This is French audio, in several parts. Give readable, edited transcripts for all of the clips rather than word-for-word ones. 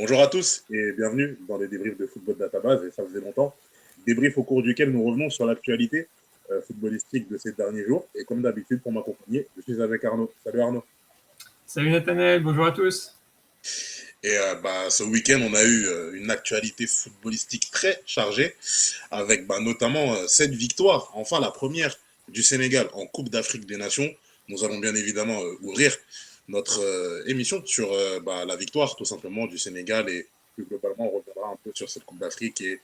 Bonjour à tous et bienvenue dans les débriefs de Football Database, et ça faisait longtemps. Débrief au cours duquel nous revenons sur l'actualité footballistique de ces derniers jours. Et comme d'habitude, pour m'accompagner, je suis avec Arnaud. Salut Arnaud. Salut Nathanaël, bonjour à tous. Et ce week-end, on a eu une actualité footballistique très chargée, avec notamment cette victoire, enfin la première du Sénégal en Coupe d'Afrique des Nations. Nous allons bien évidemment ouvrir notre émission sur la victoire tout simplement du Sénégal, et plus globalement on reviendra un peu sur cette Coupe d'Afrique et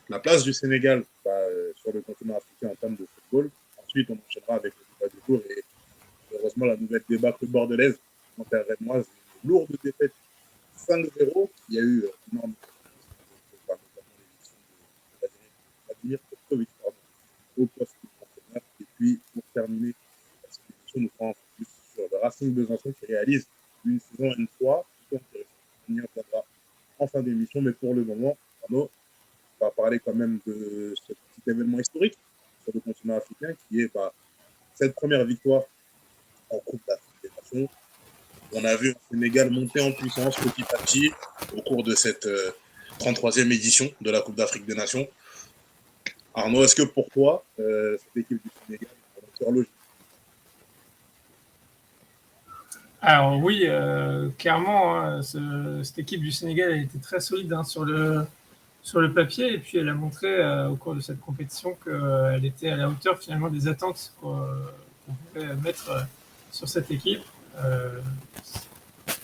la place du Sénégal sur le continent africain en termes de football. Ensuite on enchaînera avec le débat du jour et heureusement la nouvelle débâcle bordelaise en terre rednoise, une lourde défaite 5-0. Il y a eu énormément notamment l'élection de Vladimir Petkovic au poste d'entraîneur. Et puis, pour terminer cette émission, nous ferons un focus sur le Racing Besançon qui réalise une saison N3 plutôt intéressante. On y reviendra en fin d'émission, mais pour le moment, Arnaud, on va parler quand même de ce petit événement historique sur le continent africain qui est cette première victoire en Coupe d'Afrique des Nations. On a vu le Sénégal monter en puissance petit à petit au cours de cette 33e édition de la Coupe d'Afrique des Nations. Arnaud, est-ce que pour toi, cette équipe du Sénégal est en logique? Alors oui, clairement, hein, cette équipe du Sénégal a été très solide sur le papier, et puis elle a montré au cours de cette compétition qu'elle était à la hauteur finalement des attentes qu'on pouvait mettre sur cette équipe.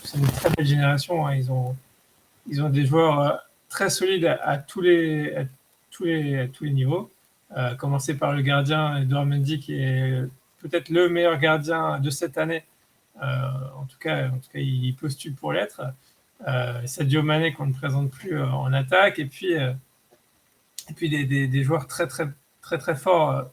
C'est une très belle génération, hein. Ils ont des joueurs très solides à tous les niveaux. Commencer par le gardien Edouard Mendy, qui est peut-être le meilleur gardien de cette année. En tout cas, il postule pour l'être. Sadio Mané qu'on ne présente plus en attaque, et puis des joueurs très très très très forts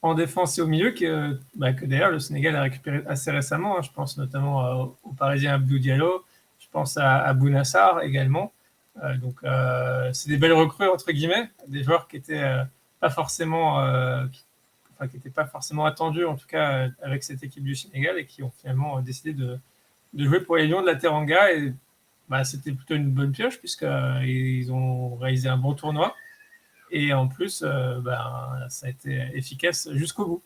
en défense et au milieu que d'ailleurs le Sénégal a récupéré assez récemment, hein. Je pense notamment au Parisien Abdou Diallo, je pense à Bounassar également. C'est des belles recrues entre guillemets, des joueurs qui étaient pas forcément qui n'étaient pas forcément attendus, en tout cas avec cette équipe du Sénégal, et qui ont finalement décidé de jouer pour les Lions de la Teranga. Et c'était plutôt une bonne pioche, puisqu'ils ont réalisé un bon tournoi. Et en plus, ça a été efficace jusqu'au bout.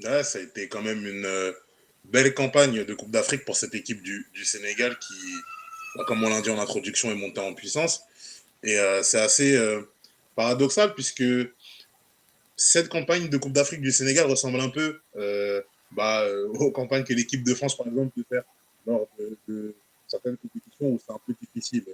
Ouais, ça a été quand même une belle campagne de Coupe d'Afrique pour cette équipe du Sénégal qui, comme on l'a dit en introduction, est montée en puissance. Et c'est assez paradoxal puisque cette campagne de Coupe d'Afrique du Sénégal ressemble un peu aux campagnes que l'équipe de France, par exemple, peut faire lors de certaines compétitions où c'est un peu difficile.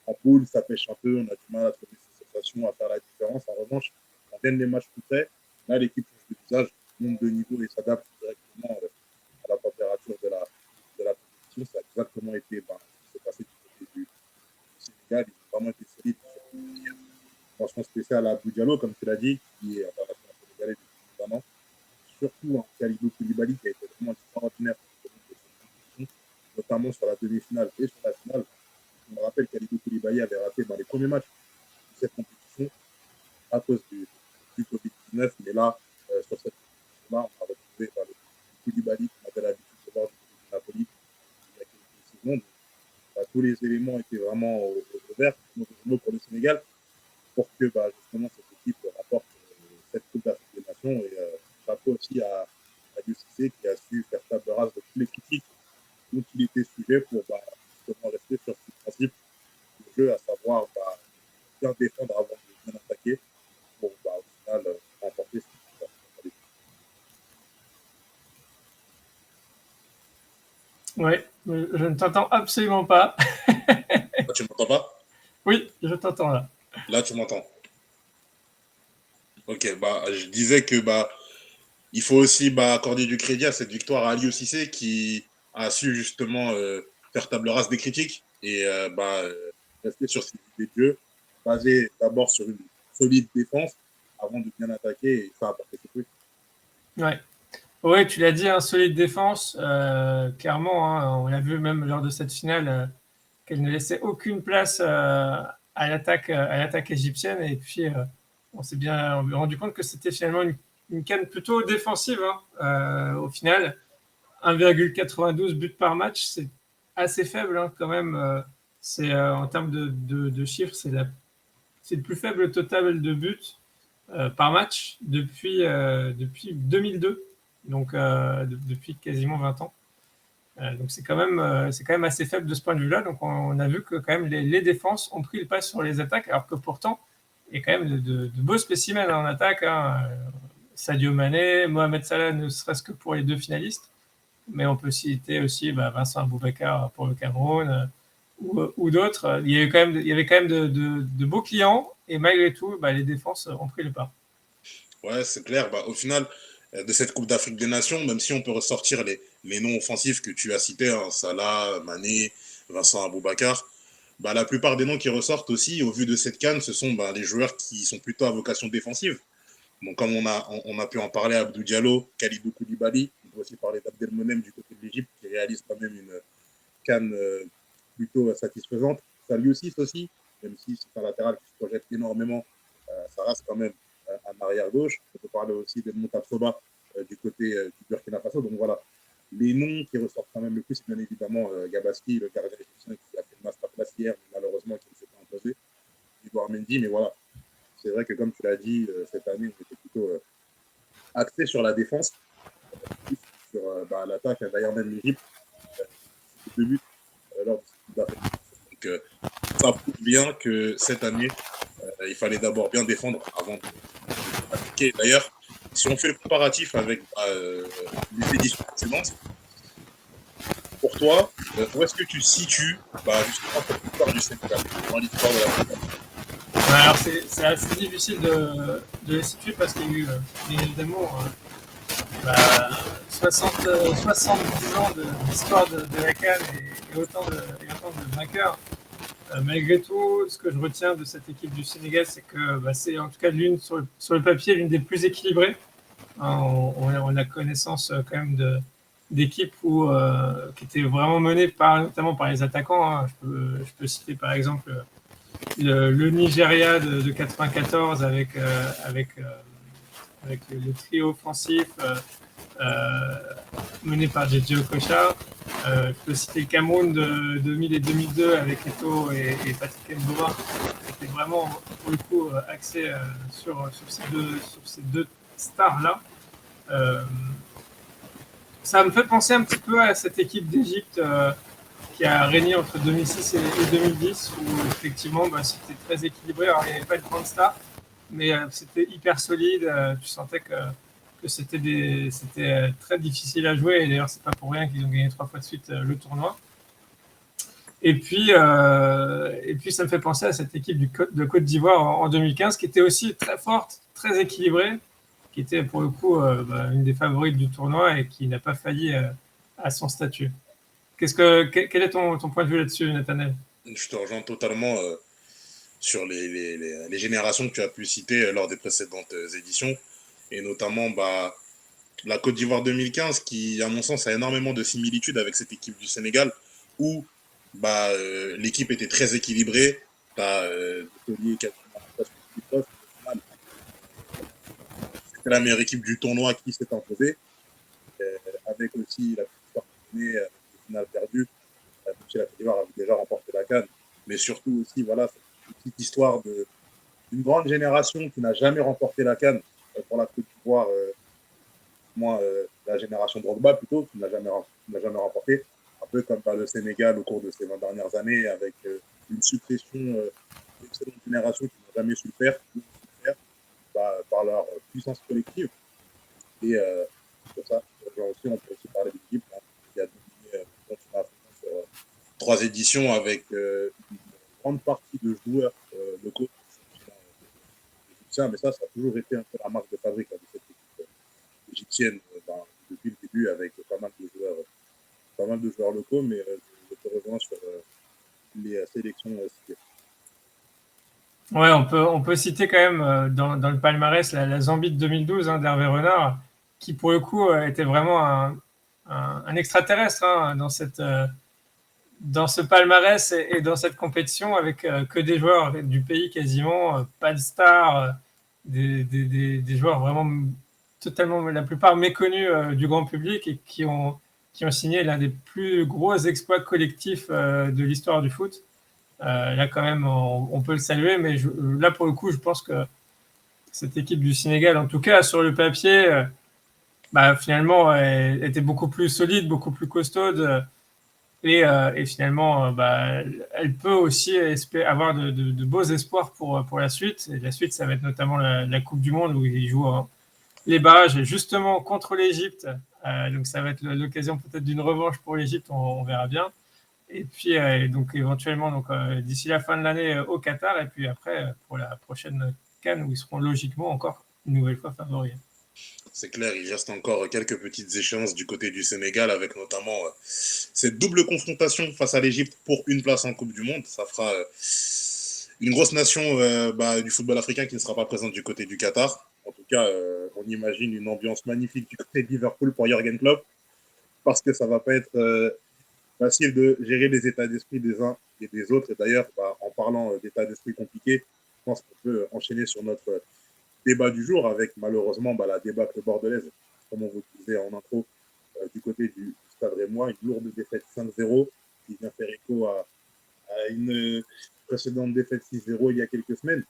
En poule, ça pêche un peu, on a du mal à trouver ses sensations, à faire la différence. En revanche, on gagne les matchs tout près. Là, l'équipe change de visage, monte de niveau et s'adapte directement à la température de la compétition. Ça a exactement été ce qui s'est passé du côté du Sénégal. Ils ont vraiment été solides sur le mention spéciale à Abdou Diallo, comme tu l'as dit, qui est international sénégalais depuis 20 ans. Surtout Kalidou Koulibaly, qui a été vraiment extraordinaire pour cette compétition, notamment sur la demi-finale et sur la finale. Je me rappelle qu'Kalidou Koulibaly avait raté dans les premiers matchs de cette compétition à cause du Covid-19. Mais là, sur cette compétition-là, on a retrouvé le Koulibaly qu'on avait l'habitude de voir du côté du Napoli il y a quelques saisons. Donc, tous les éléments étaient vraiment au vert pour le Sénégal, pour que justement cette équipe rapporte cette Coupe d'Afrique des Nations. Et chapeau aussi à Aliou Cissé, qui a su faire table rase de tous les critiques dont il était sujet pour justement rester sur ce principe de jeu, à savoir bien défendre avant de bien attaquer pour au final remporter cette Coupe d'Afrique. Oui, je ne t'entends absolument pas. Ah, tu m'entends pas? Oui, je t'entends là. Là, tu m'entends. Ok, je disais que il faut aussi accorder du crédit à cette victoire à Aliou Cissé, qui a su justement faire table rase des critiques et rester sur ses idées de jeu, basé d'abord sur une solide défense avant de bien attaquer, et ça a porté ses fruits. Ouais. Oui, tu l'as dit, hein, solide défense, clairement, hein, on l'a vu même lors de cette finale, qu'elle ne laissait aucune place à l'attaque égyptienne. Et puis, on s'est bien rendu compte que c'était finalement une CAN plutôt défensive, hein. Au final, 1,92 buts par match, assez faible hein, quand même. C'est en termes de chiffres, c'est le plus faible total de buts par match depuis 2002, donc depuis quasiment 20 ans. Donc c'est quand même assez faible de ce point de vue-là. Donc on a vu que quand même les défenses ont pris le pas sur les attaques, alors que pourtant il y a quand même de beaux spécimens en attaque. Hein. Sadio Mané, Mohamed Salah, ne serait-ce que pour les deux finalistes, mais on peut citer aussi Vincent Aboubakar pour le Cameroun ou d'autres. Il y avait quand même de beaux clients et malgré tout, les défenses ont pris le pas. Ouais, c'est clair. Bah, au final, de cette Coupe d'Afrique des Nations, même si on peut ressortir les noms offensifs que tu as cités, hein, Salah, Mané, Vincent Aboubakar, bah, la plupart des noms qui ressortent aussi, au vu de cette CAN, ce sont bah, les joueurs qui sont plutôt à vocation défensive. Donc, comme on a pu en parler, Abdou Diallo, Khalidou Koulibaly, on peut aussi parler d'Abdelmonem du côté de l'Égypte, qui réalise quand même une CAN plutôt satisfaisante. Saliou aussi, même si c'est un latéral qui se projette énormément, ça reste quand même un arrière gauche. On peut parler aussi de Montasoba du côté du Burkina Faso. Donc voilà, les noms qui ressortent quand même le plus, c'est bien évidemment Gabaski, le gardien égyptien qui a fait une masterclass hier, mais malheureusement qui ne s'est pas imposé. Edouard Mendy, mais voilà, c'est vrai que comme tu l'as dit, cette année, on était plutôt axé sur la défense, plus sur l'attaque. D'ailleurs, même l'Égypte, c'était 2 buts lors de cette Coupe d'Afrique. Donc ça prouve bien que cette année, il fallait d'abord bien défendre avant d'attaquer. D'ailleurs, si on fait le comparatif avec les éditions précédentes, pour toi, où est-ce que tu situes justement cette histoire du Sénégal dans l'histoire de la France? Alors c'est assez difficile de les situer parce qu'il y a eu bien évidemment 70 ans d'histoire de la CAN et autant de vainqueurs. Malgré tout, ce que je retiens de cette équipe du Sénégal, c'est que c'est en tout cas sur le papier l'une des plus équilibrées. Hein, on a connaissance quand même d'équipes qui étaient vraiment menées notamment par les attaquants. Hein. Je peux citer par exemple le Nigeria de 94 avec le trio offensif mené par JJ Okocha. Je peux citer le Cameroun de 2000 et 2002 avec Eto'o et Patrick Mboma, qui était vraiment pour le coup axé sur ces deux stars-là. Ça me fait penser un petit peu à cette équipe d'Égypte qui a régné entre 2006 et 2010, où effectivement c'était très équilibré. Alors il n'y avait pas de grande star, mais c'était hyper solide. Tu sentais que c'était très difficile à jouer. Et d'ailleurs, c'est pas pour rien qu'ils ont gagné 3 fois de suite le tournoi. Et puis, ça me fait penser à cette équipe de Côte d'Ivoire en 2015, qui était aussi très forte, très équilibrée, qui était pour le coup une des favorites du tournoi et qui n'a pas failli à son statut. Quel est ton point de vue là-dessus, Nathanaël? Je te rejoins totalement sur les générations que tu as pu citer lors des précédentes éditions, et notamment la Côte d'Ivoire 2015, qui, à mon sens, a énormément de similitudes avec cette équipe du Sénégal, où l'équipe était très équilibrée. Tu as c'était la meilleure équipe du tournoi qui s'est imposée, avec aussi la petite histoire avec le final perdu, même si la Côte d'Ivoire avait déjà remporté la CAN, mais surtout aussi, voilà, cette petite histoire d'une grande génération qui n'a jamais remporté la CAN pour la Côte d'Ivoire, la génération Drogba plutôt, qui n'a jamais remporté, un peu comme le Sénégal au cours de ces 20 dernières années, avec une succession d'excellentes générations qui n'ont jamais su le faire, par leur puissance collective. Et pour ça, aussi, on peut aussi parler de l'équipe qui a dominé le continent africain sur 3 éditions avec une grande partie de joueurs locaux. Mais ça a toujours été un peu la marque de fabrique de cette équipe égyptienne depuis le début, avec pas mal de joueurs locaux, mais je te rejoins sur les sélections citées. Ouais, on peut citer quand même dans le palmarès la Zambie de 2012 hein, d'Hervé Renard, qui pour le coup était vraiment un extraterrestre hein, dans ce palmarès et dans cette compétition avec que des joueurs du pays quasiment, pas de stars, des joueurs vraiment totalement, la plupart méconnus du grand public et qui ont qui ont signé l'un des plus gros exploits collectifs de l'histoire du foot. Là, quand même, on peut le saluer, mais là, pour le coup, je pense que cette équipe du Sénégal, en tout cas sur le papier, finalement, elle était beaucoup plus solide, beaucoup plus costaude. Et finalement, elle peut aussi avoir de beaux espoirs pour la suite. Et la suite, ça va être notamment la Coupe du Monde où ils jouent les barrages justement contre l'Égypte. Donc ça va être l'occasion peut-être d'une revanche pour l'Égypte, on verra bien. Et puis donc éventuellement d'ici la fin de l'année au Qatar et puis après pour la prochaine CAN où ils seront logiquement encore une nouvelle fois favoris. C'est clair, il reste encore quelques petites échéances du côté du Sénégal avec notamment cette double confrontation face à l'Égypte pour une place en Coupe du Monde. Ça fera une grosse nation du football africain qui ne sera pas présente du côté du Qatar. En tout cas, on imagine une ambiance magnifique du côté de Liverpool pour Jürgen Klopp parce que ça ne va pas être facile de gérer les états d'esprit des uns et des autres. Et d'ailleurs, en parlant d'états d'esprit compliqués, je pense qu'on peut enchaîner sur notre débat du jour avec malheureusement la débâcle bordelaise, comme on vous disait en intro, du côté du Stade Rémois, une lourde défaite 5-0 qui vient faire écho à une précédente défaite 6-0 il y a quelques semaines.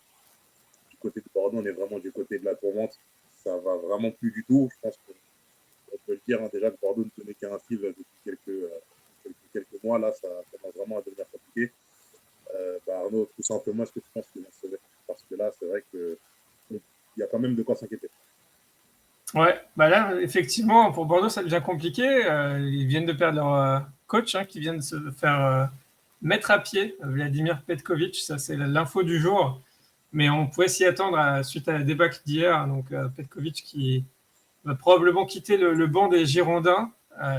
Du côté de Bordeaux, on est vraiment du côté de la tourmente. Ça va vraiment plus du tout. Je pense qu'on peut le dire déjà que Bordeaux ne tenait qu'à un fil depuis quelques mois. Là, ça commence vraiment à devenir compliqué. Arnaud, tout simplement, est-ce que tu penses qu'ils vont se sauver? Parce que là, c'est vrai que il y a quand même de quoi s'inquiéter. Ouais, là, effectivement, pour Bordeaux, ça devient compliqué. Ils viennent de perdre leur coach, qui vient de se faire mettre à pied, Vladimir Petkovic. Ça, c'est l'info du jour. Mais on pouvait s'y attendre suite à la débâcle d'hier. Donc, Petkovic qui va probablement quitter le banc des Girondins.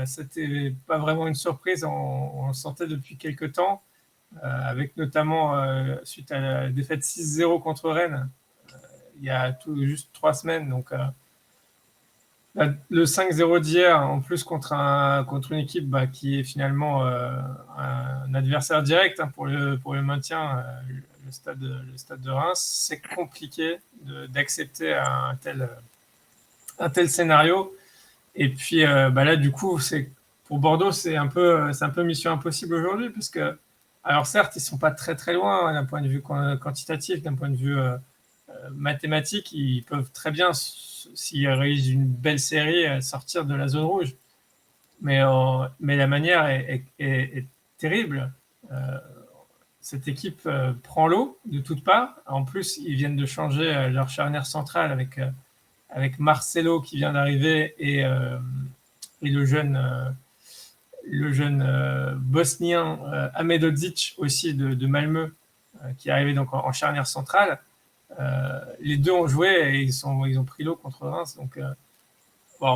C'était pas vraiment une surprise. On le sentait depuis quelques temps, avec notamment, suite à la défaite 6-0 contre Rennes, il y a tout juste 3 semaines. Donc, le 5-0 d'hier, en plus contre une équipe qui est finalement un adversaire direct pour le maintien, le stade de Reims, c'est compliqué d'accepter un tel scénario. Et puis là, du coup, pour Bordeaux, c'est un peu mission impossible aujourd'hui, parce que, alors certes, ils sont pas très très loin d'un point de vue quantitatif, d'un point de vue mathématique, ils peuvent très bien, s'ils réalisent une belle série, sortir de la zone rouge. Mais la manière est terrible. Euh, Cette équipe prend l'eau de toutes parts. En plus, ils viennent de changer leur charnière centrale avec Marcelo qui vient d'arriver et le jeune bosnien Ahmedodzic aussi de Malmö qui est arrivé donc en charnière centrale. Les deux ont joué et ils ont pris l'eau contre Reims. Donc,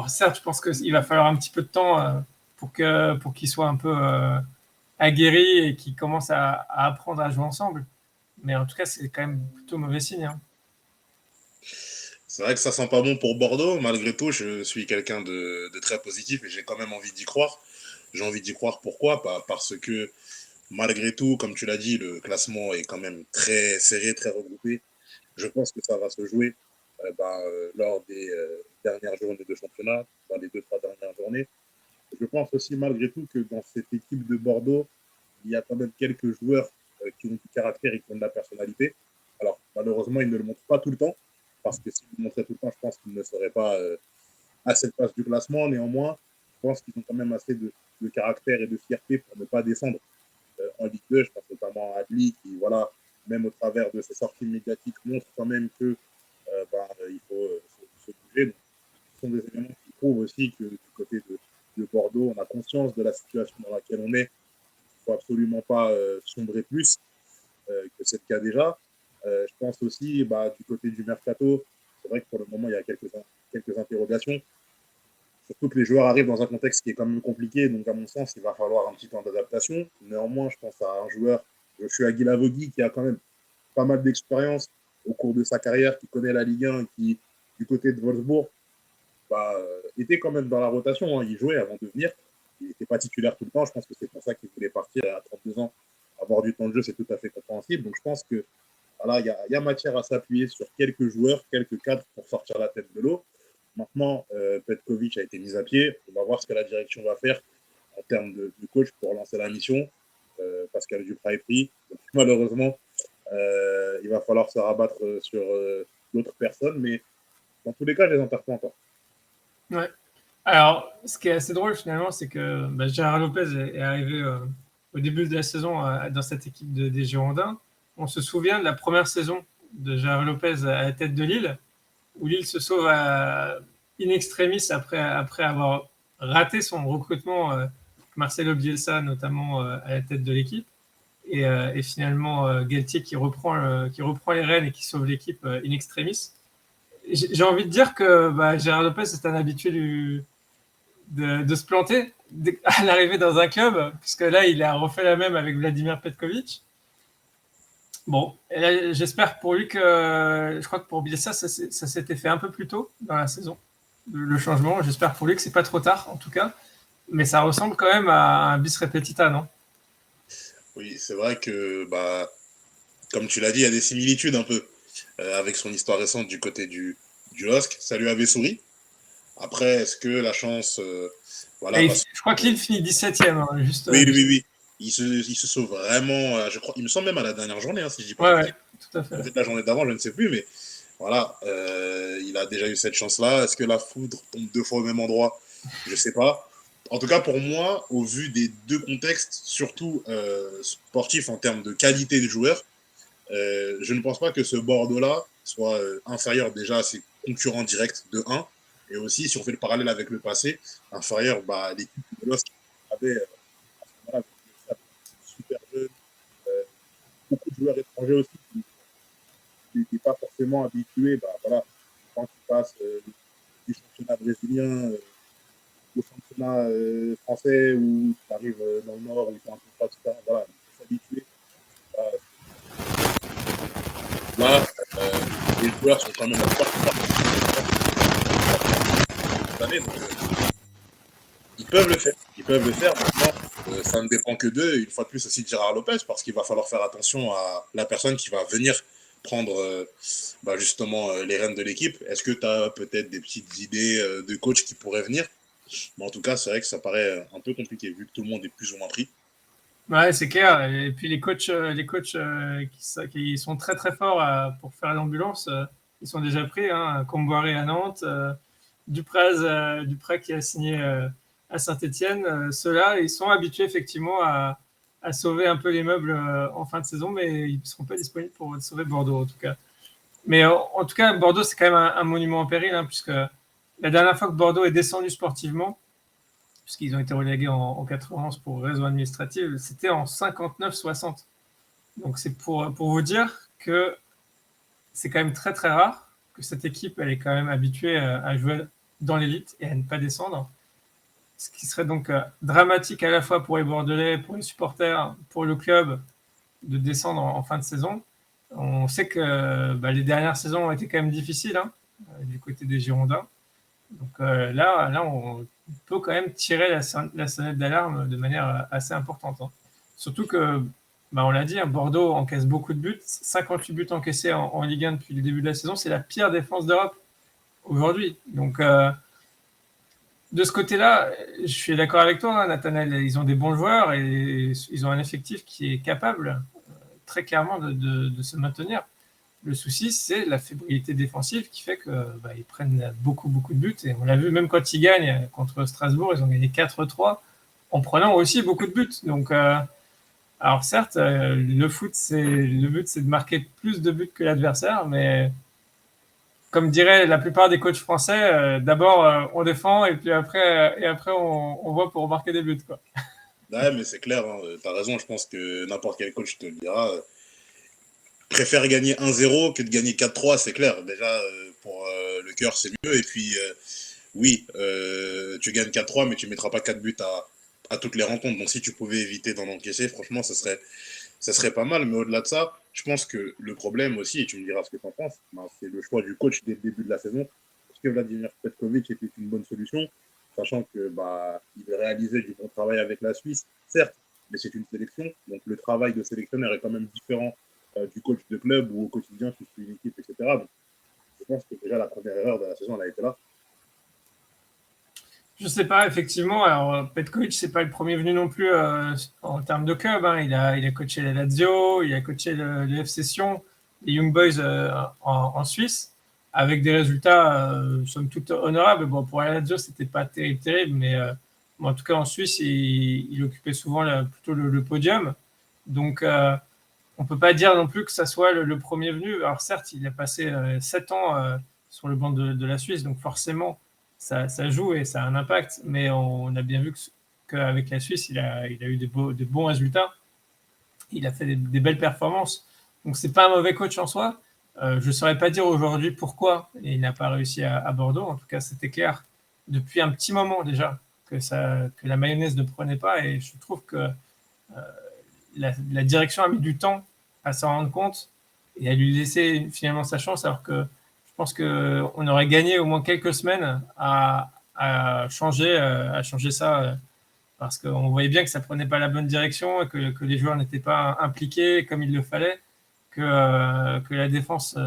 certes, je pense qu'il va falloir un petit peu de temps pour qu'ils soient un peu aguerris et qu'ils commencent à apprendre à jouer ensemble. Mais en tout cas, c'est quand même plutôt mauvais signe. C'est vrai que ça sent pas bon pour Bordeaux. Malgré tout, je suis quelqu'un de très positif et j'ai quand même envie d'y croire. J'ai envie d'y croire pourquoi? Parce que malgré tout, comme tu l'as dit, le classement est quand même très serré, très regroupé. Je pense que ça va se jouer lors des dernières journées de championnat, dans les 2-3 dernières journées. Je pense aussi malgré tout que dans cette équipe de Bordeaux, il y a quand même quelques joueurs qui ont du caractère et qui ont de la personnalité. Alors malheureusement, ils ne le montrent pas tout le temps, parce que s'ils le montraient tout le temps, je pense qu'ils ne seraient pas à cette place du classement. Néanmoins, je pense qu'ils ont quand même assez de caractère et de fierté pour ne pas descendre en Ligue 2. Je pense notamment à Adli qui, voilà, même au travers de ses sorties médiatiques, montre quand même que il faut se bouger. Donc, ce sont des éléments qui prouvent aussi que du côté de Bordeaux, on a conscience de la situation dans laquelle on est. Il ne faut absolument pas sombrer plus que c'est le cas déjà. Je pense aussi du côté du mercato, c'est vrai que pour le moment, il y a quelques interrogations. Surtout que les joueurs arrivent dans un contexte qui est quand même compliqué, donc à mon sens, il va falloir un petit temps d'adaptation. Néanmoins, je pense à un joueur, Joshua Guilavogui, qui a quand même pas mal d'expérience au cours de sa carrière, qui connaît la Ligue 1, qui, du côté de Wolfsburg, était quand même dans la rotation. Hein. Il jouait avant de venir. Il n'était pas titulaire tout le temps. Je pense que c'est pour ça qu'il voulait partir à 32 ans. Avoir du temps de jeu, c'est tout à fait compréhensible. Donc je pense que voilà, y a matière à s'appuyer sur quelques joueurs, quelques cadres pour sortir la tête de l'eau. Maintenant, Petkovic a été mis à pied. On va voir ce que la direction va faire termes de coach pour lancer la mission. Pascal Duprat est pris. Donc, malheureusement, il va falloir se rabattre sur d'autres personnes, mais dans tous les cas, je les enterre pas encore. Ouais. Alors, ce qui est assez drôle finalement, c'est que Gérard Lopez est arrivé au début de la saison dans cette équipe des Girondins. On se souvient de la première saison de Gérard Lopez à la tête de Lille, où Lille se sauve in extremis après avoir raté son recrutement, Marcelo Bielsa notamment à la tête de l'équipe, et finalement Galtier qui reprend les rênes et qui sauve l'équipe in extremis. J'ai envie de dire que Gérard Lopez est un habitué de se planter à l'arrivée dans un club, puisque là, il a refait la même avec Vladimir Petkovic. Bon, et là, j'espère pour lui que, je crois que pour Bielsa, ça s'était fait un peu plus tôt dans la saison, le changement. J'espère pour lui que c'est pas trop tard, en tout cas. Mais ça ressemble quand même à un bis repetita, non? Oui, c'est vrai que, comme tu l'as dit, il y a des similitudes un peu avec son histoire récente du côté du LOSC. Ça lui avait souri. Après, est-ce que la chance. Voilà, Je crois que Lille finit 17e, hein, juste. Oui, oui, oui. Il se sauve vraiment, je crois, il me semble même à la dernière journée, hein, si je dis pas de Ouais, bêtises. tout à fait. Peut-être la journée d'avant, je ne sais plus, mais voilà, il a déjà eu cette chance-là. Est-ce que la foudre tombe deux fois au même endroit? Je ne sais pas. En tout cas, pour moi, au vu des deux contextes, surtout sportifs en termes de qualité de joueurs, je ne pense pas que ce Bordeaux-là soit inférieur déjà à ses concurrents directs de 1. Et aussi, si on fait le parallèle avec le passé, inférieur à l'équipe de LOSC qui avait à ce moment-là super jeune, beaucoup de joueurs étrangers aussi qui n'étaient pas forcément habitués. Voilà, quand tu passes du championnat brésilien au championnat français où tu arrives dans le Nord où ils sont un peu pas, etc. Voilà, il faut s'habituer. Là, les joueurs sont quand même en forte cette année, donc ils peuvent le faire. Ils peuvent le faire. Maintenant, ça ne dépend que d'eux. Une fois de plus aussi de Gérard Lopez, parce qu'il va falloir faire attention à la personne qui va venir prendre justement les rênes de l'équipe. Est-ce que tu as peut-être des petites idées de coach qui pourraient venir? Mais en tout cas, c'est vrai que ça paraît un peu compliqué vu que tout le monde est plus ou moins pris. Ouais, c'est clair. Et puis les coachs qui sont très très forts pour faire l'ambulance, ils sont déjà pris. Hein. Comboiré à Nantes, Dupraz qui a signé à Saint-Etienne. Ceux-là, ils sont habitués effectivement à sauver un peu les meubles en fin de saison, mais ils ne seront pas disponibles pour sauver Bordeaux en tout cas. Mais en tout cas, Bordeaux, c'est quand même un monument en péril, hein, puisque la dernière fois que Bordeaux est descendu sportivement, puisqu'ils ont été relégués en 91 pour raison administrative, c'était en 59-60. Donc c'est pour vous dire que c'est quand même très très rare que cette équipe elle est quand même habituée à jouer dans l'élite et à ne pas descendre. Ce qui serait donc dramatique à la fois pour les Bordelais, pour les supporters, pour le club de descendre en fin de saison. On sait que les dernières saisons ont été quand même difficiles du côté des Girondins. Donc là, on peut quand même tirer la sonnette d'alarme de manière assez importante. Hein. Surtout que, on l'a dit, Bordeaux encaisse beaucoup de buts. 58 buts encaissés en Ligue 1 depuis le début de la saison. C'est la pire défense d'Europe aujourd'hui. Donc, de ce côté-là, je suis d'accord avec toi, Nathanaël. Ils ont des bons joueurs et ils ont un effectif qui est capable, très clairement, de se maintenir. Le souci, c'est la fébrilité défensive qui fait qu'ils prennent beaucoup, beaucoup de buts. Et on l'a vu, même quand ils gagnent contre Strasbourg, ils ont gagné 4-3 en prenant aussi beaucoup de buts. Donc, alors certes, le but, c'est de marquer plus de buts que l'adversaire, mais comme diraient la plupart des coachs français, d'abord on défend et après on voit pour marquer des buts. Quoi. Ouais, mais c'est clair, hein, tu as raison, je pense que n'importe quel coach te le dira. Préfère gagner 1-0 que de gagner 4-3, c'est clair. Déjà, pour le cœur, c'est mieux. Et puis, oui, tu gagnes 4-3, mais tu ne mettras pas 4 buts à toutes les rencontres. Donc, si tu pouvais éviter d'en encaisser, franchement, ça serait pas mal. Mais au-delà de ça, je pense que le problème aussi, et tu me diras ce que tu en penses, c'est le choix du coach dès le début de la saison. Est-ce que Vladimir Petkovic était une bonne solution, sachant que il réalisait du bon travail avec la Suisse, certes, mais c'est une sélection. Donc, le travail de sélectionneur est quand même différent du coach de club ou au quotidien tu suis une équipe, etc. Donc, je pense que déjà la première erreur de la saison, elle a été là. Je sais pas, effectivement. Alors, Petkovic, c'est pas le premier venu non plus en termes de club, hein. Il a coaché la Lazio, il a coaché le FC Sion, les Young Boys en Suisse, avec des résultats, somme toute, honorables. Bon, pour la Lazio, c'était pas terrible, terrible, mais bon, en tout cas, en Suisse, il occupait souvent plutôt le podium. Donc, on peut pas dire non plus que ça soit le premier venu. Alors certes, il a passé 7 ans sur le banc de la Suisse, donc forcément, ça joue et ça a un impact. Mais on a bien vu qu'avec la Suisse, il a eu de bons résultats. Il a fait des belles performances. Donc c'est pas un mauvais coach en soi. Je ne saurais pas dire aujourd'hui pourquoi il n'a pas réussi à Bordeaux. En tout cas, c'était clair depuis un petit moment déjà que la mayonnaise ne prenait pas. Et je trouve que la direction a mis du temps à s'en rendre compte et à lui laisser finalement sa chance, alors que je pense qu'on aurait gagné au moins quelques semaines à changer ça, parce qu'on voyait bien que ça prenait pas la bonne direction et que les joueurs n'étaient pas impliqués comme il le fallait, que la défense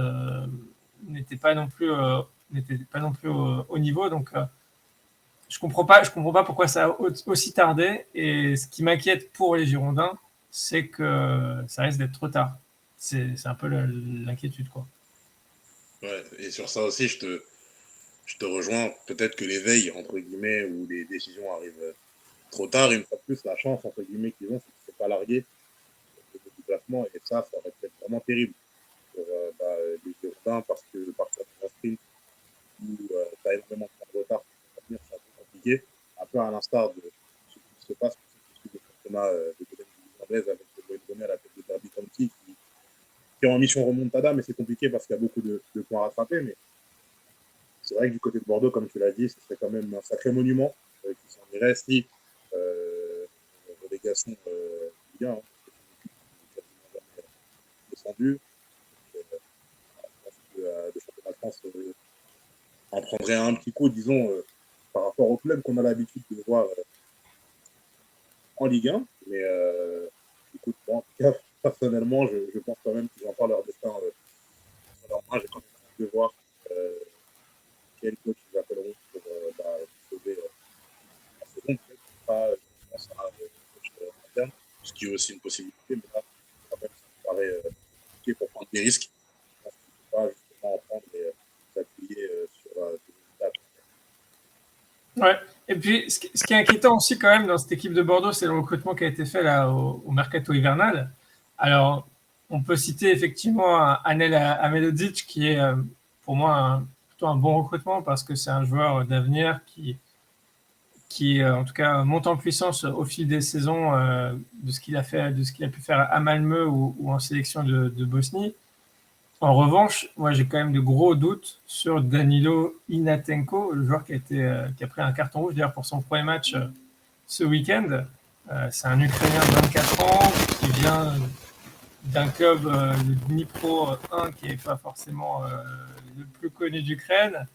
n'était pas non plus, au niveau. Donc, je comprends pas pourquoi ça a aussi tardé. Et ce qui m'inquiète pour les Girondins, c'est que ça risque d'être trop tard. C'est un peu l'inquiétude, quoi. Ouais, et sur ça aussi, je te rejoins. Peut-être que l'éveil, entre guillemets, ou les décisions arrivent trop tard. Une fois de plus, la chance, entre guillemets, qu'ils ont, c'est qu'ils ne sont pas largués de déplacement. Et ça aurait pu être vraiment terrible pour les Girondins parce que partir dans un sprint où tu as énormément de temps de retard pour revenir, c'est un peu compliqué. Un peu à l'instar de ce qui se passe pour ceux qui suivent le championnat de Belgique anglaise avec le Bonnet à la tête de Derby County qui est en mission remontada, mais c'est compliqué parce qu'il y a beaucoup de points à rattraper. Mais c'est vrai que du côté de Bordeaux, comme tu l'as dit, ce serait quand même un sacré monument qui s'en irait si relégation Ligue 1, hein, descendu. Je pense que le championnat de France en prendrait un petit coup, disons, par rapport au club qu'on a l'habitude de voir en Ligue 1. Mais écoute, bon, en tout cas, personnellement, je pense quand même qu'ils vont faire leur destin dans leur main. J'ai quand même hâte de voir euh, quel coach ils appelleront pour sauver la saison. Peut-être pas, je pense à un coach interne, ce qui est aussi une possibilité, mais là, quand même, ça me paraît compliqué pour prendre des risques. Je pense qu'il ne faut pas justement en prendre et s'appuyer sur des résultats. Ouais. Et puis, ce qui est inquiétant aussi quand même dans cette équipe de Bordeaux, c'est le recrutement qui a été fait là au mercato hivernal. Alors, on peut citer effectivement Anel Ahmedhodzic, qui est pour moi plutôt un bon recrutement parce que c'est un joueur d'avenir qui en tout cas monte en puissance au fil des saisons, de ce qu'il a fait, de ce qu'il a pu faire à Malmö ou en sélection de Bosnie. En revanche, moi j'ai quand même de gros doutes sur Danilo Inatenko, le joueur qui a pris un carton rouge d'ailleurs pour son premier match ce week-end. C'est un Ukrainien de 24 ans qui vient d'un club, le Dnipro 1, qui n'est pas forcément le plus connu d'Ukraine,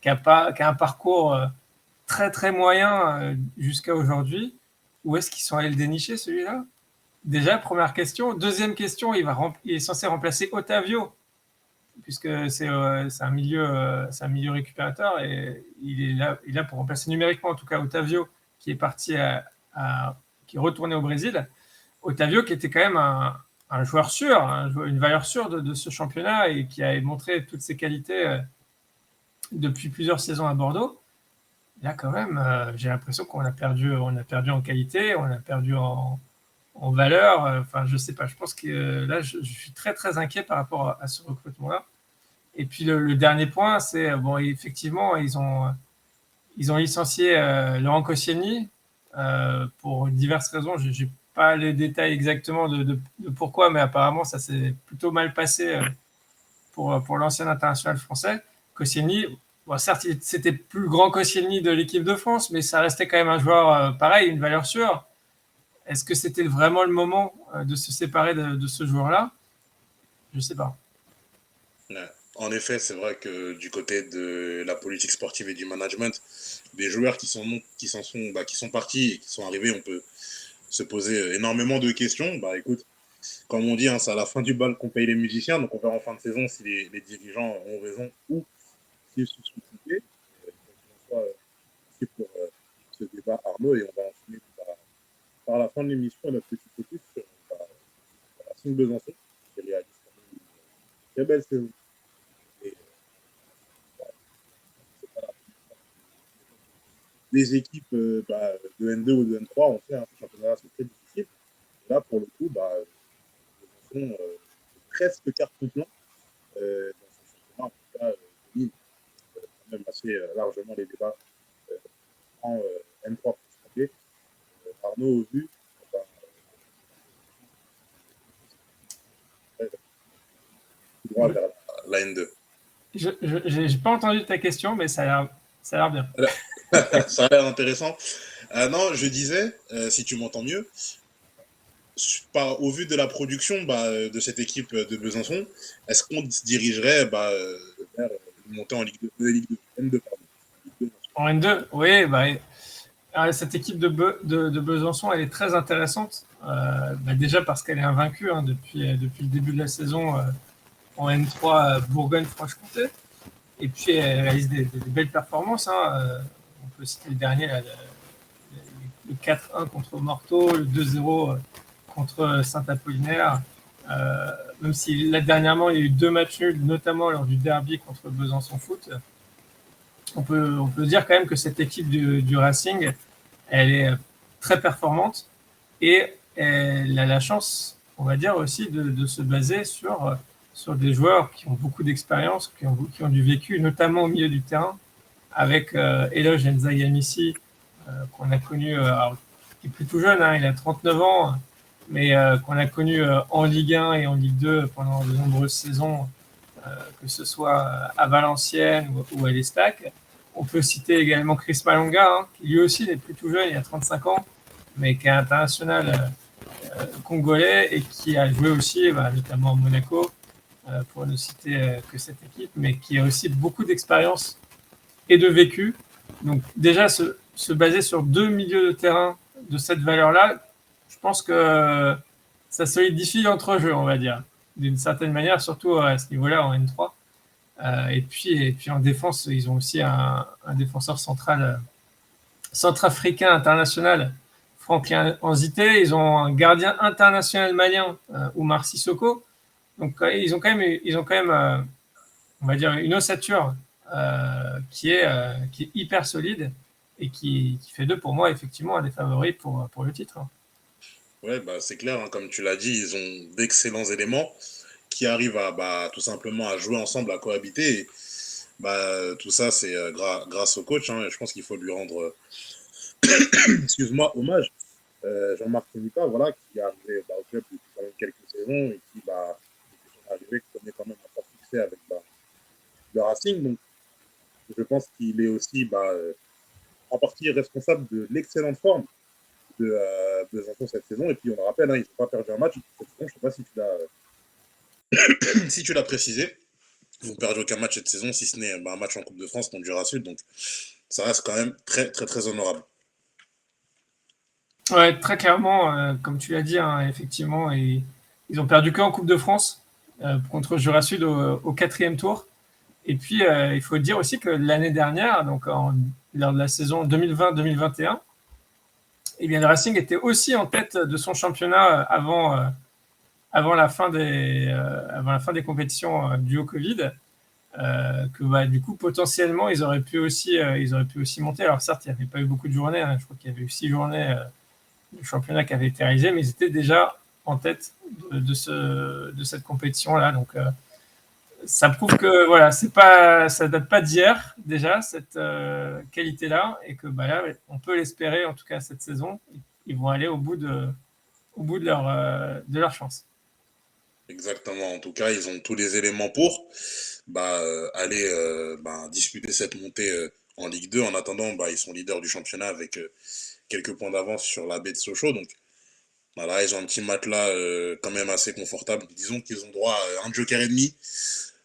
qui a un parcours très très moyen jusqu'à aujourd'hui. Où est-ce qu'ils sont allés le dénicher, celui-là? Déjà, première question. Deuxième question, il est censé remplacer Otavio, puisque c'est un milieu récupérateur, et il est là pour remplacer numériquement, en tout cas, Otavio, qui est parti qui est retourné au Brésil. Otavio, qui était quand même un joueur sûr, une valeur sûre de ce championnat, et qui a montré toutes ses qualités depuis plusieurs saisons à Bordeaux. Là, quand même, j'ai l'impression qu'on a perdu en qualité, on a perdu en valeur. Enfin, je sais pas. Je pense que là, je suis très très inquiet par rapport à ce recrutement-là. Et puis le dernier point, c'est bon, effectivement, ils ont licencié Laurent Koscielny pour diverses raisons. Je n'ai pas les détails exactement de pourquoi, mais apparemment, ça s'est plutôt mal passé pour l'ancien international français. Koscielny, bon, certes, c'était plus le grand Koscielny de l'équipe de France, mais ça restait quand même un joueur pareil, une valeur sûre. Est-ce que c'était vraiment le moment de se séparer de ce joueur-là? Je ne sais pas. Ouais. En effet, c'est vrai que du côté de la politique sportive et du management, des joueurs qui sont partis et qui sont arrivés, on peut se poser énormément de questions. Bah écoute, comme on dit, hein, c'est à la fin du bal qu'on paye les musiciens, donc on verra en fin de saison si les dirigeants ont raison ou s'ils se sont trompés. Quoi qu'il en soit, merci pour débat Arnaud et on va enchaîner par la fin de l'émission notre petit focus sur la Racing Besançon qui réalise quand même une très belle saison. Et c'est pas la première fois que les équipes de N2 ou de N3, on sait, hein, ces championnats sont très difficiles. Et là, pour le coup, Besançon presque carton plein dans ce championnat, en tout cas, domine quand même assez largement les débats en N3 pour se rappeler. Arnaud, au vu, bah, tout droit vers la N2. Je n'ai pas entendu ta question, mais ça a l'air bien. Ça a l'air intéressant. Non, je disais, si tu m'entends mieux, au vu de la production de cette équipe de Besançon, est-ce qu'on se dirigerait vers une montée en Ligue 2, Ligue 2 N2, pardon. Ligue 2, En N2, oui, cette équipe de Besançon, elle est très intéressante. Déjà parce qu'elle est invaincue hein, depuis le début de la saison en N3 Bourgogne-Franche-Comté. Et puis elle réalise des belles performances. Hein. On peut citer le dernier, là, le 4-1 contre Morteau, le 2-0 contre Saint-Apollinaire. Même si là dernièrement il y a eu 2 matchs nuls, notamment lors du derby contre Besançon Foot. On peut dire quand même que cette équipe du Racing, elle est très performante et elle a la chance, on va dire aussi, de se baser sur des joueurs qui ont beaucoup d'expérience, qui ont du vécu, notamment au milieu du terrain, avec Eloge Nzagamissi, qu'on a connu, qui est plus tout jeune, hein, il a 39 ans, mais qu'on a connu en Ligue 1 et en Ligue 2 pendant de nombreuses saisons, que ce soit à Valenciennes ou à l'Estac. On peut citer également Chris Malonga, hein, qui lui aussi n'est plus tout jeune, il a 35 ans, mais qui est international congolais et qui a joué aussi, notamment à Monaco, pour ne citer que cette équipe, mais qui a aussi beaucoup d'expérience et de vécu. Donc déjà, se baser sur 2 milieux de terrain de cette valeur-là, je pense que ça solidifie l'entrejeu, on va dire, d'une certaine manière, surtout à ce niveau-là en N3. Et puis en défense, ils ont aussi un défenseur centrafricain international, Franklin Anzité. Ils ont un gardien international malien, Oumar Sissoko. Donc ils ont quand même on va dire, une ossature qui est hyper solide et qui fait d'eux, pour moi, effectivement, un des favoris pour le titre. Ouais, c'est clair, hein, comme tu l'as dit, ils ont d'excellents éléments qui arrivent à tout simplement à jouer ensemble, à cohabiter. Et, tout ça, c'est grâce au coach. Hein, et je pense qu'il faut lui rendre, excuse-moi, hommage. Jean-Marc Kenita, voilà, qui est arrivé au club depuis quand même quelques saisons et qui, depuis son arrivée, connaît quand même un fort succès avec le Racing. Donc, je pense qu'il est aussi en partie responsable de l'excellente forme de Besançon cette saison. Et puis, on le rappelle, hein, ils n'ont pas perdu un match cette saison. Je ne sais pas si si tu l'as précisé. Ils n'ont perdu aucun match cette saison, si ce n'est un match en Coupe de France contre Jura Sud. Donc, ça reste quand même très, très, très honorable. Ouais, très clairement, comme tu l'as dit, hein, effectivement, ils ont perdu qu'en Coupe de France contre Jura Sud au 4e tour. Et puis, il faut dire aussi que l'année dernière, donc lors de la saison 2020-2021, eh bien, le Racing était aussi en tête de son championnat avant la fin des compétitions dues au Covid. Que du coup potentiellement ils auraient pu aussi monter. Alors certes, il n'y avait pas eu beaucoup de journées, hein. Je crois qu'il y avait eu 6 journées de championnat qui avaient été réalisées, mais ils étaient déjà en tête de cette compétition-là. Donc ça prouve que voilà, ça date pas d'hier déjà cette qualité-là, et que là, on peut l'espérer en tout cas cette saison. Ils vont aller au bout de leur chance. Exactement. En tout cas, ils ont tous les éléments pour aller disputer cette montée en Ligue 2. En attendant, ils sont leaders du championnat avec quelques points d'avance sur la baie de Sochaux. Donc voilà, ils ont un petit matelas quand même assez confortable. Disons qu'ils ont droit à un joker et demi.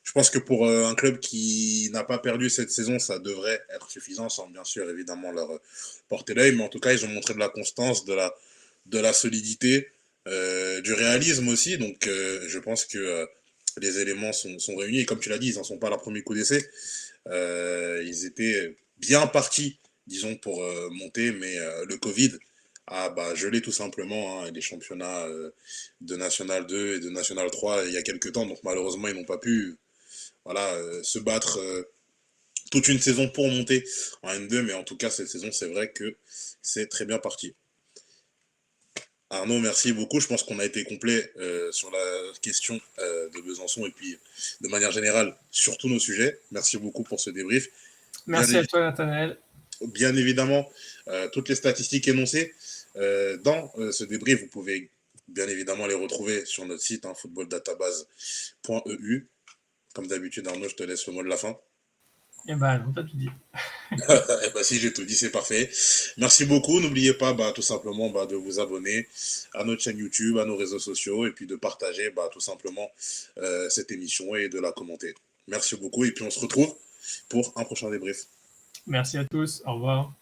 Je pense que pour un club qui n'a pas perdu cette saison, ça devrait être suffisant, sans bien sûr évidemment leur porter l'œil. Mais en tout cas, ils ont montré de la constance, de la solidité, du réalisme aussi. Donc je pense que les éléments sont réunis. Et comme tu l'as dit, ils n'en sont pas à leur premier coup d'essai. Ils étaient bien partis disons, pour monter, mais le Covid a gelé tout simplement les championnats de National 2 et de National 3 il y a quelques temps. Donc malheureusement, ils n'ont pas pu se battre toute une saison pour monter en N2, mais en tout cas, cette saison, c'est vrai que c'est très bien parti. Arnaud, merci beaucoup. Je pense qu'on a été complet sur la question de Besançon et puis de manière générale sur tous nos sujets. Merci beaucoup pour ce débrief. Bien, Merci à toi, Nathanaël. bien évidemment, toutes les statistiques énoncées dans ce débrief, vous pouvez bien évidemment les retrouver sur notre site footballdatabase.eu. Comme d'habitude, Arnaud, je te laisse le mot de la fin. Eh ben, non, t'as tout dit. Eh ben, si j'ai tout dit, c'est parfait. Merci beaucoup. N'oubliez pas tout simplement de vous abonner à notre chaîne YouTube, à nos réseaux sociaux et puis de partager tout simplement cette émission et de la commenter. Merci beaucoup et puis on se retrouve pour un prochain débrief. Merci à tous. Au revoir.